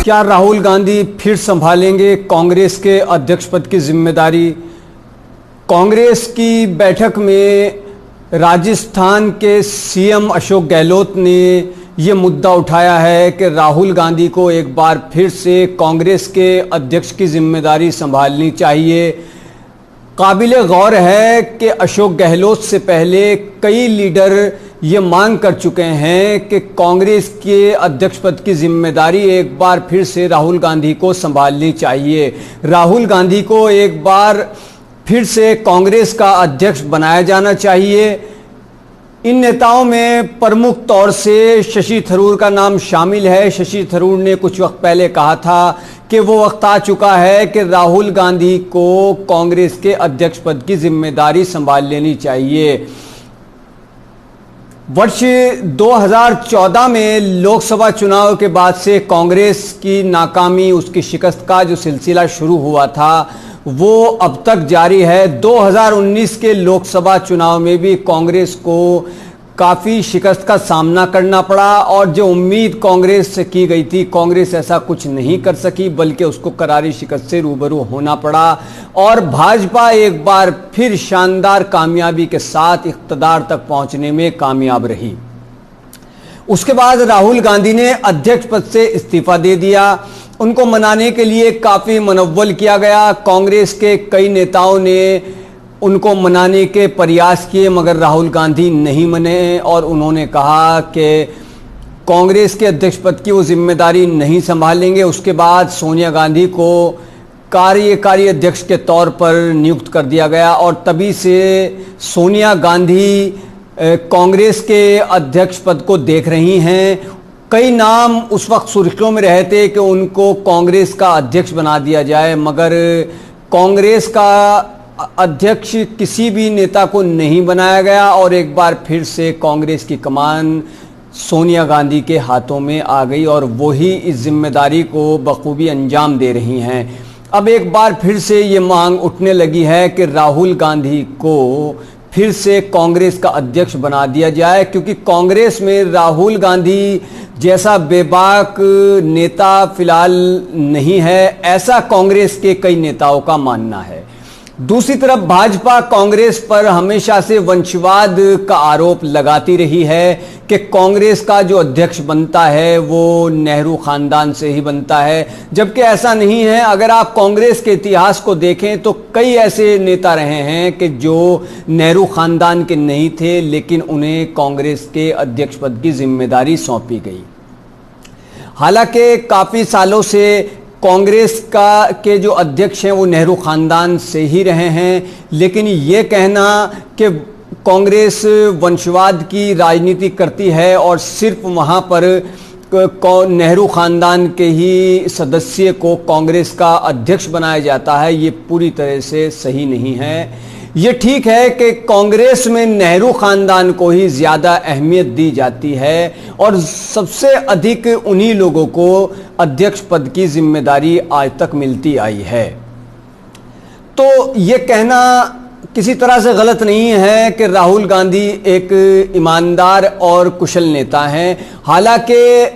क्या राहुल गांधी फिर संभालेंगे कांग्रेस के अध्यक्ष पद की जिम्मेदारी? कांग्रेस की बैठक में राजस्थान के सीएम अशोक गहलोत ने ये मुद्दा उठाया है कि राहुल गांधी को एक बार फिर से कांग्रेस के अध्यक्ष की जिम्मेदारी संभालनी चाहिए। काबिले गौर है कि अशोक गहलोत से पहले कई लीडर ये मांग कर चुके हैं कि कांग्रेस के अध्यक्ष पद की जिम्मेदारी एक बार फिर से राहुल गांधी को संभालनी चाहिए। राहुल गांधी को एक बार फिर से कांग्रेस का अध्यक्ष बनाया जाना चाहिए। इन नेताओं में प्रमुख तौर से शशि थरूर का नाम शामिल है। शशि थरूर ने कुछ वक्त पहले कहा था कि वो वक्त आ चुका है कि राहुल गांधी को कांग्रेस के अध्यक्ष पद की जिम्मेदारी संभाल लेनी चाहिए। वर्ष 2014 में लोकसभा चुनाव के बाद से कांग्रेस की नाकामी, उसकी शिकस्त का जो सिलसिला शुरू हुआ था वो अब तक जारी है। 2019 के लोकसभा चुनाव में भी कांग्रेस को काफ़ी शिकस्त का सामना करना पड़ा और जो उम्मीद कांग्रेस से की गई थी, कांग्रेस ऐसा कुछ नहीं कर सकी, बल्कि उसको करारी शिकस्त से रूबरू होना पड़ा और भाजपा एक बार फिर शानदार कामयाबी के साथ इख्तिदार तक पहुंचने में कामयाब रही। उसके बाद राहुल गांधी ने अध्यक्ष पद से इस्तीफा दे दिया। उनको मनाने के लिए काफ़ी मनव्वल किया गया। कांग्रेस के कई नेताओं ने उनको मनाने के प्रयास किए, मगर राहुल गांधी नहीं मने और उन्होंने कहा कि कांग्रेस के अध्यक्ष पद की वो जिम्मेदारी नहीं संभालेंगे। उसके बाद सोनिया गांधी को कार्यकारी अध्यक्ष के तौर पर नियुक्त कर दिया गया और तभी से सोनिया गांधी कांग्रेस के अध्यक्ष पद को देख रही हैं। कई नाम उस वक्त सुर्खियों में रहे थे कि उनको कांग्रेस का अध्यक्ष बना दिया जाए, मगर कांग्रेस का अध्यक्ष किसी भी नेता को नहीं बनाया गया और एक बार फिर से कांग्रेस की कमान सोनिया गांधी के हाथों में आ गई और वही इस जिम्मेदारी को बखूबी अंजाम दे रही हैं। अब एक बार फिर से ये मांग उठने लगी है कि राहुल गांधी को फिर से कांग्रेस का अध्यक्ष बना दिया जाए, क्योंकि कांग्रेस में राहुल गांधी जैसा बेबाक नेता फिलहाल नहीं है, ऐसा कांग्रेस के कई नेताओं का मानना है। दूसरी तरफ भाजपा कांग्रेस पर हमेशा से वंशवाद का आरोप लगाती रही है कि कांग्रेस का जो अध्यक्ष बनता है वो नेहरू खानदान से ही बनता है, जबकि ऐसा नहीं है। अगर आप कांग्रेस के इतिहास को देखें तो कई ऐसे नेता रहे हैं कि जो नेहरू खानदान के नहीं थे, लेकिन उन्हें कांग्रेस के अध्यक्ष पद की जिम्मेदारी सौंपी गई। हालांकि काफ़ी सालों से कांग्रेस के जो अध्यक्ष हैं वो नेहरू खानदान से ही रहे हैं, लेकिन ये कहना कि कांग्रेस वंशवाद की राजनीति करती है और सिर्फ वहाँ पर नेहरू खानदान के ही सदस्य को कांग्रेस का अध्यक्ष बनाया जाता है, ये पूरी तरह से सही नहीं है। ये ठीक है कि कांग्रेस में नेहरू खानदान को ही ज़्यादा अहमियत दी जाती है और सबसे अधिक उन्हीं लोगों को अध्यक्ष पद की जिम्मेदारी आज तक मिलती आई है। तो ये कहना किसी तरह से गलत नहीं है कि राहुल गांधी एक ईमानदार और कुशल नेता हैं। हालांकि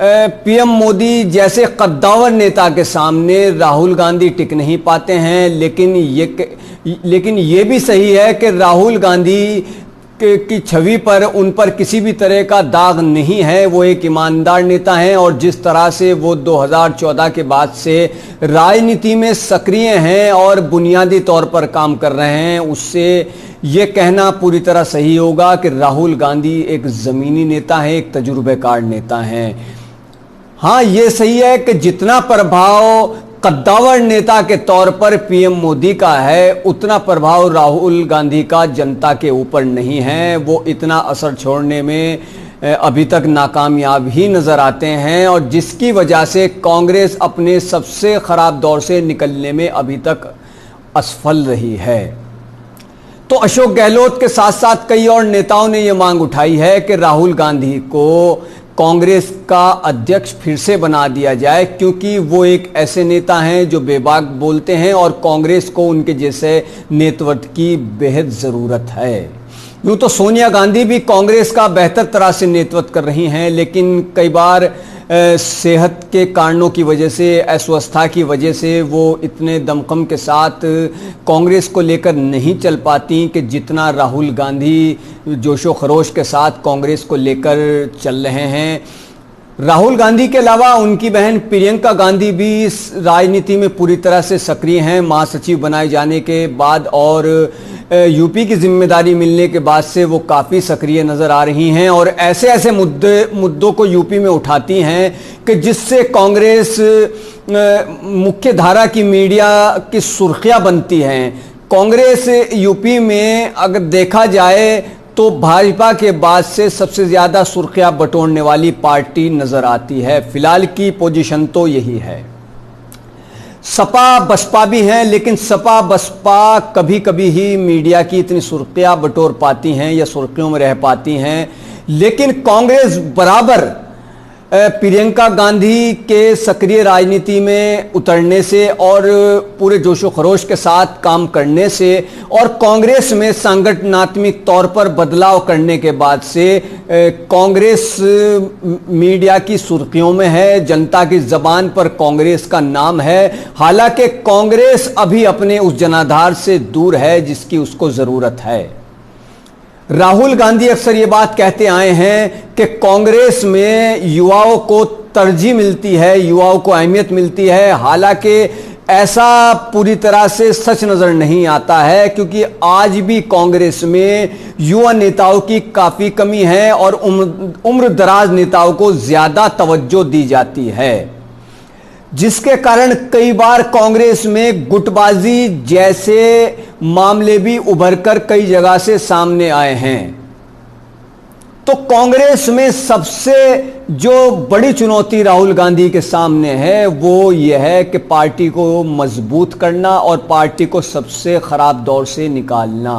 पीएम मोदी जैसे कद्दावर नेता के सामने राहुल गांधी टिक नहीं पाते हैं, लेकिन ये भी सही है कि राहुल गांधी की छवि पर उन पर किसी भी तरह का दाग नहीं है। वो एक ईमानदार नेता हैं और जिस तरह से वो 2014 के बाद से राजनीति में सक्रिय हैं और बुनियादी तौर पर काम कर रहे हैं, उससे ये कहना पूरी तरह सही होगा कि राहुल गांधी एक ज़मीनी नेता हैं, एक तजुर्बेकार नेता हैं। हाँ, ये सही है कि जितना प्रभाव कद्दावर नेता के तौर पर पीएम मोदी का है, उतना प्रभाव राहुल गांधी का जनता के ऊपर नहीं है। वो इतना असर छोड़ने में अभी तक नाकामयाब ही नज़र आते हैं और जिसकी वजह से कांग्रेस अपने सबसे ख़राब दौर से निकलने में अभी तक असफल रही है। तो अशोक गहलोत के साथ साथ कई और नेताओं ने ये मांग उठाई है कि राहुल गांधी को कांग्रेस का अध्यक्ष फिर से बना दिया जाए, क्योंकि वो एक ऐसे नेता हैं जो बेबाक बोलते हैं और कांग्रेस को उनके जैसे नेतृत्व की बेहद ज़रूरत है। यूँ तो सोनिया गांधी भी कांग्रेस का बेहतर तरह से नेतृत्व कर रही हैं, लेकिन कई बार सेहत के कारणों की वजह से, अस्वस्थता की वजह से वो इतने दमखम के साथ कांग्रेस को लेकर नहीं चल पाती कि जितना राहुल गांधी जोशो खरोश के साथ कांग्रेस को लेकर चल रहे हैं। राहुल गांधी के अलावा उनकी बहन प्रियंका गांधी भी इस राजनीति में पूरी तरह से सक्रिय हैं। महासचिव बनाए जाने के बाद और यूपी की जिम्मेदारी मिलने के बाद से वो काफ़ी सक्रिय नज़र आ रही हैं और ऐसे ऐसे मुद्दों को यूपी में उठाती हैं कि जिससे कांग्रेस मुख्य धारा की मीडिया की सुर्खियां बनती हैं। कांग्रेस यूपी में अगर देखा जाए तो भाजपा के बाद से सबसे ज़्यादा सुर्खियां बटोरने वाली पार्टी नज़र आती है। फिलहाल की पोजीशन तो यही है। सपा बसपा भी हैं, लेकिन सपा बसपा कभी कभी ही मीडिया की इतनी सुर्खियां बटोर पाती हैं या सुर्खियों में रह पाती हैं, लेकिन कांग्रेस बराबर प्रियंका गांधी के सक्रिय राजनीति में उतरने से और पूरे जोशो खरोश के साथ काम करने से और कांग्रेस में संगठनात्मक तौर पर बदलाव करने के बाद से कांग्रेस मीडिया की सुर्खियों में है। जनता की जबान पर कांग्रेस का नाम है। हालांकि कांग्रेस अभी अपने उस जनाधार से दूर है जिसकी उसको जरूरत है। राहुल गांधी अक्सर ये बात कहते आए हैं कि कांग्रेस में युवाओं को तरजीह मिलती है, युवाओं को अहमियत मिलती है। हालांकि ऐसा पूरी तरह से सच नजर नहीं आता है, क्योंकि आज भी कांग्रेस में युवा नेताओं की काफी कमी है और उम्र दराज नेताओं को ज्यादा तवज्जो दी जाती है, जिसके कारण कई बार कांग्रेस में गुटबाजी जैसे मामले भी उभरकर कई जगह से सामने आए हैं। तो कांग्रेस में सबसे जो बड़ी चुनौती राहुल गांधी के सामने है वो यह है कि पार्टी को मजबूत करना और पार्टी को सबसे खराब दौर से निकालना।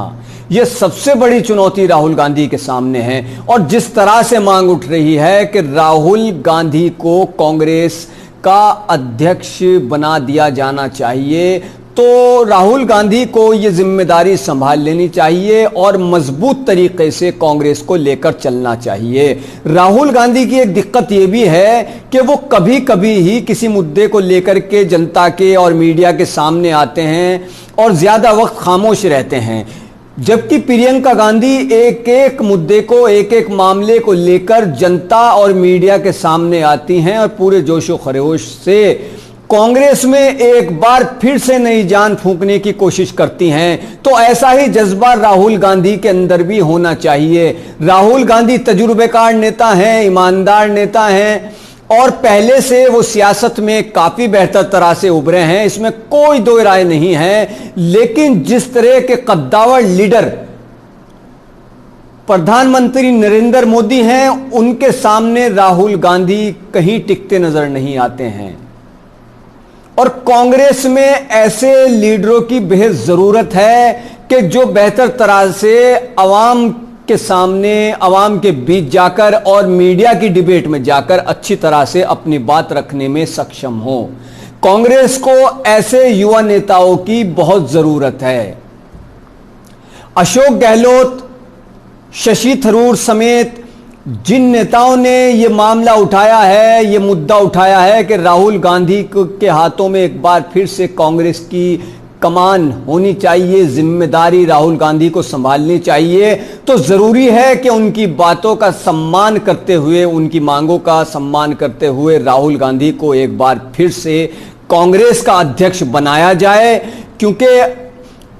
यह सबसे बड़ी चुनौती राहुल गांधी के सामने है। और जिस तरह से मांग उठ रही है कि राहुल गांधी को कांग्रेस का अध्यक्ष बना दिया जाना चाहिए, तो राहुल गांधी को यह जिम्मेदारी संभाल लेनी चाहिए और मजबूत तरीके से कांग्रेस को लेकर चलना चाहिए। राहुल गांधी की एक दिक्कत यह भी है कि वो कभी कभी ही किसी मुद्दे को लेकर के जनता के और मीडिया के सामने आते हैं और ज्यादा वक्त खामोश रहते हैं, जबकि प्रियंका गांधी एक एक मुद्दे को, एक एक मामले को लेकर जनता और मीडिया के सामने आती हैं और पूरे जोशो खरोश से कांग्रेस में एक बार फिर से नई जान फूंकने की कोशिश करती हैं। तो ऐसा ही जज्बा राहुल गांधी के अंदर भी होना चाहिए। राहुल गांधी तजुर्बेकार नेता हैं, ईमानदार नेता हैं और पहले से वो सियासत में काफी बेहतर तरह से उभरे हैं, इसमें कोई दो राय नहीं है। लेकिन जिस तरह के कद्दावर लीडर प्रधानमंत्री नरेंद्र मोदी हैं, उनके सामने राहुल गांधी कहीं टिकते नजर नहीं आते हैं। और कांग्रेस में ऐसे लीडरों की बेहद जरूरत है कि जो बेहतर तरह से अवाम के सामने, अवाम के बीच जाकर और मीडिया की डिबेट में जाकर अच्छी तरह से अपनी बात रखने में सक्षम हो। कांग्रेस को ऐसे युवा नेताओं की बहुत जरूरत है। अशोक गहलोत, शशि थरूर समेत जिन नेताओं ने यह मामला उठाया है, यह मुद्दा उठाया है कि राहुल गांधी के हाथों में एक बार फिर से कांग्रेस की कमान होनी चाहिए, जिम्मेदारी राहुल गांधी को संभालनी चाहिए, तो जरूरी है कि उनकी बातों का सम्मान करते हुए, उनकी मांगों का सम्मान करते हुए राहुल गांधी को एक बार फिर से कांग्रेस का अध्यक्ष बनाया जाए। क्योंकि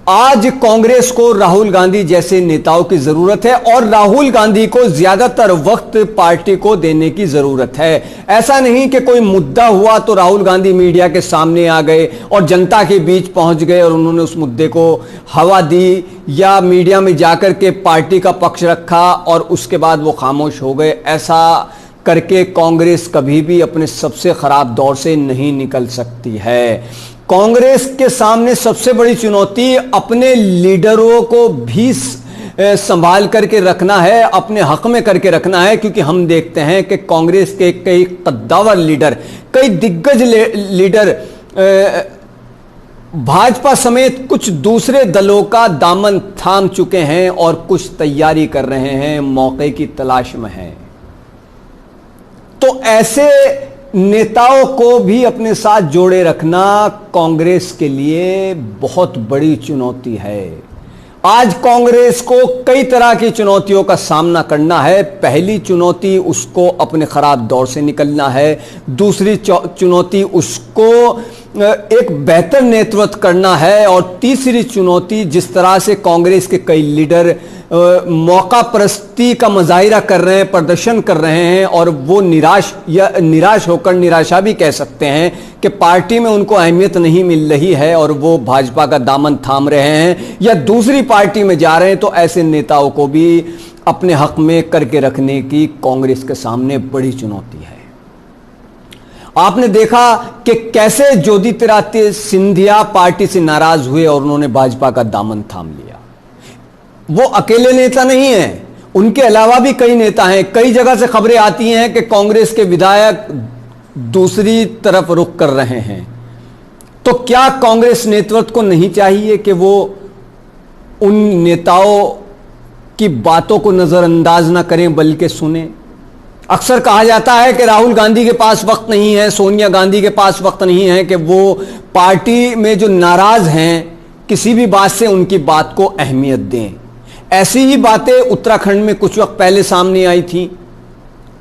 आज कांग्रेस को राहुल गांधी जैसे नेताओं की जरूरत है और राहुल गांधी को ज्यादातर वक्त पार्टी को देने की जरूरत है। ऐसा नहीं कि कोई मुद्दा हुआ तो राहुल गांधी मीडिया के सामने आ गए और जनता के बीच पहुंच गए और उन्होंने उस मुद्दे को हवा दी या मीडिया में जाकर के पार्टी का पक्ष रखा और उसके बाद वो खामोश हो गए। ऐसा करके कांग्रेस कभी भी अपने सबसे खराब दौर से नहीं निकल सकती है। कांग्रेस के सामने सबसे बड़ी चुनौती अपने लीडरों को भी संभाल करके रखना है, अपने हक में करके रखना है। क्योंकि हम देखते हैं कि कांग्रेस के कई कद्दावर लीडर, कई दिग्गज लीडर भाजपा समेत कुछ दूसरे दलों का दामन थाम चुके हैं और कुछ तैयारी कर रहे हैं, मौके की तलाश में हैं। तो ऐसे नेताओं को भी अपने साथ जोड़े रखना कांग्रेस के लिए बहुत बड़ी चुनौती है। आज कांग्रेस को कई तरह की चुनौतियों का सामना करना है। पहली चुनौती उसको अपने खराब दौर से निकलना है। दूसरी चुनौती उसको एक बेहतर नेतृत्व करना है। और तीसरी चुनौती, जिस तरह से कांग्रेस के कई लीडर मौका परस्ती का मुजाहिरा कर रहे हैं, प्रदर्शन कर रहे हैं, और वो निराश होकर, निराशा भी कह सकते हैं कि पार्टी में उनको अहमियत नहीं मिल रही है और वो भाजपा का दामन थाम रहे हैं या दूसरी पार्टी में जा रहे हैं, तो ऐसे नेताओं को भी अपने हक में करके रखने की कांग्रेस के सामने बड़ी चुनौती है। आपने देखा कि कैसे ज्योतिरादित्य सिंधिया पार्टी से नाराज हुए और उन्होंने भाजपा का दामन थाम लिया। वो अकेले नेता नहीं हैं, उनके अलावा भी कई नेता हैं। कई जगह से खबरें आती हैं कि कांग्रेस के विधायक दूसरी तरफ रुख कर रहे हैं। तो क्या कांग्रेस नेतृत्व को नहीं चाहिए कि वो उन नेताओं की बातों को नजरअंदाज ना करें बल्कि सुने? अक्सर कहा जाता है कि राहुल गांधी के पास वक्त नहीं है, सोनिया गांधी के पास वक्त नहीं है कि वो पार्टी में जो नाराज हैं किसी भी बात से उनकी बात को अहमियत दें। ऐसी ही बातें उत्तराखंड में कुछ वक्त पहले सामने आई थी,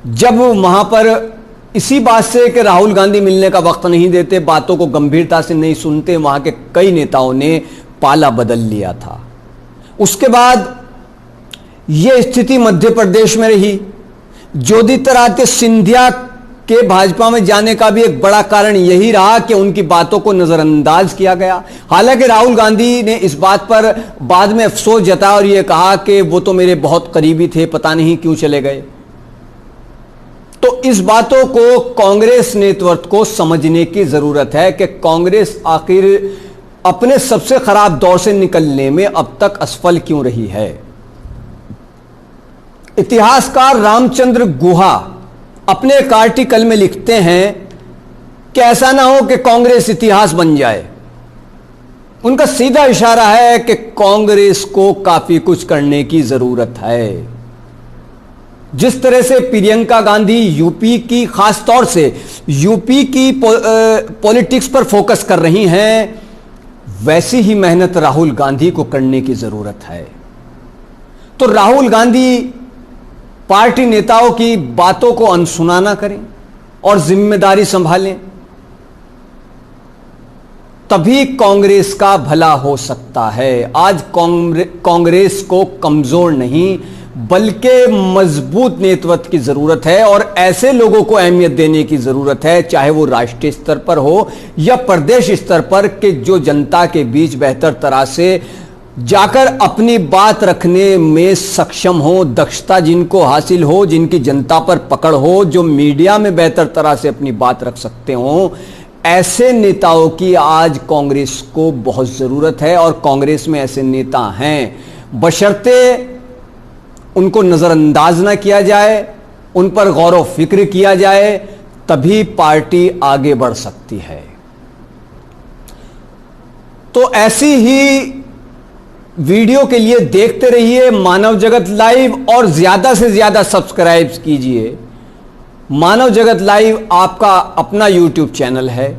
जब वहां पर इसी बात से कि राहुल गांधी मिलने का वक्त नहीं देते, बातों को गंभीरता से नहीं सुनते, वहां के कई नेताओं ने पाला बदल लिया था। उसके बाद यह स्थिति मध्य प्रदेश में रही। ज्योतिरादित्य सिंधिया के भाजपा में जाने का भी एक बड़ा कारण यही रहा कि उनकी बातों को नजरअंदाज किया गया। हालांकि राहुल गांधी ने इस बात पर बाद में अफसोस जताया और यह कहा कि वो तो मेरे बहुत करीबी थे, पता नहीं क्यों चले गए। तो इस बातों को कांग्रेस नेतृत्व को समझने की जरूरत है कि कांग्रेस आखिर अपने सबसे खराब दौर से निकलने में अब तक असफल क्यों रही है। इतिहासकार रामचंद्र गुहा अपने एक आर्टिकल में लिखते हैं कि ऐसा ना हो कि कांग्रेस इतिहास बन जाए। उनका सीधा इशारा है कि कांग्रेस को काफी कुछ करने की जरूरत है। जिस तरह से प्रियंका गांधी यूपी की, खास तौर से यूपी की पॉलिटिक्स पर फोकस कर रही हैं, वैसी ही मेहनत राहुल गांधी को करने की जरूरत है। तो राहुल गांधी पार्टी नेताओं की बातों को अनसुना ना करें और जिम्मेदारी संभालें, तभी कांग्रेस का भला हो सकता है। आज कांग्रेस को कमजोर नहीं बल्कि मजबूत नेतृत्व की जरूरत है और ऐसे लोगों को अहमियत देने की जरूरत है, चाहे वो राष्ट्रीय स्तर पर हो या प्रदेश स्तर पर, कि जो जनता के बीच बेहतर तरह से जाकर अपनी बात रखने में सक्षम हो, दक्षता जिनको हासिल हो, जिनकी जनता पर पकड़ हो, जो मीडिया में बेहतर तरह से अपनी बात रख सकते हो। ऐसे नेताओं की आज कांग्रेस को बहुत जरूरत है और कांग्रेस में ऐसे नेता हैं, बशर्ते उनको नजरअंदाज ना किया जाए, उन पर गौर व फिक्र किया जाए, तभी पार्टी आगे बढ़ सकती है। तो ऐसी ही वीडियो के लिए देखते रहिए मानव जगत लाइव और ज्यादा से ज्यादा सब्सक्राइब कीजिए। मानव जगत लाइव आपका अपना YouTube चैनल है।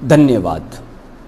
धन्यवाद।